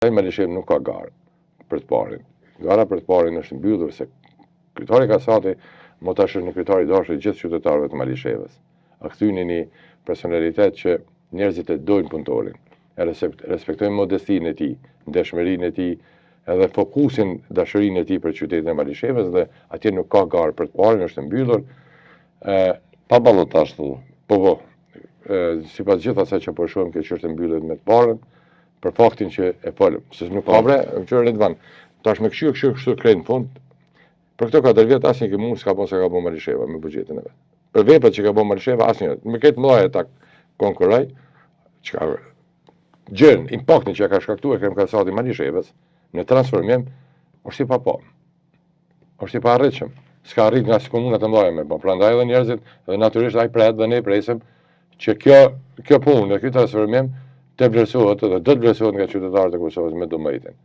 Malishev nuk ka garë për të parin. Gara për të parin është mbyllur se kryetari Kasati më tash është një kryetari i dashur i gjithë qytetarëve të Malishevës. A kthyni një personalitet që njerëzit e dojnë punëtorin, e respektojnë modestinë e tij, ndeshmërinë e tij, edhe fokusin dashurinë e tij për qytetin e Malishevës dhe atje nuk ka garë për të parin, është mbyllur. Pa ballotazh thu. Po, sipas gjithë asaj që po shohim që është mbyllur me të parën, për faktin që e folëm, se nuk ka bre, që Ridvan, tash me kështu krejt në fund, për këto 4 vjet asnjë komunë s'ka bo Malisheva me buxhetin e vet. Për veprat që ka bo Malisheva asnjë, me këtë mëdha ta konkurroj, çka gjën, impaktin që ka shkaktuar Krem Kasati Malishevës në transformim, është i papam. Është i paarritshëm. S'ka arrit nga komunat e mëdha me bë. Prandaj edhe njerëzit, dhe natyrisht ai pret dhe ne presim që kjo punë, ky transformim të vlerësohet dhe do të vlerësohet nga qytetarët e Kosovës me domethënë.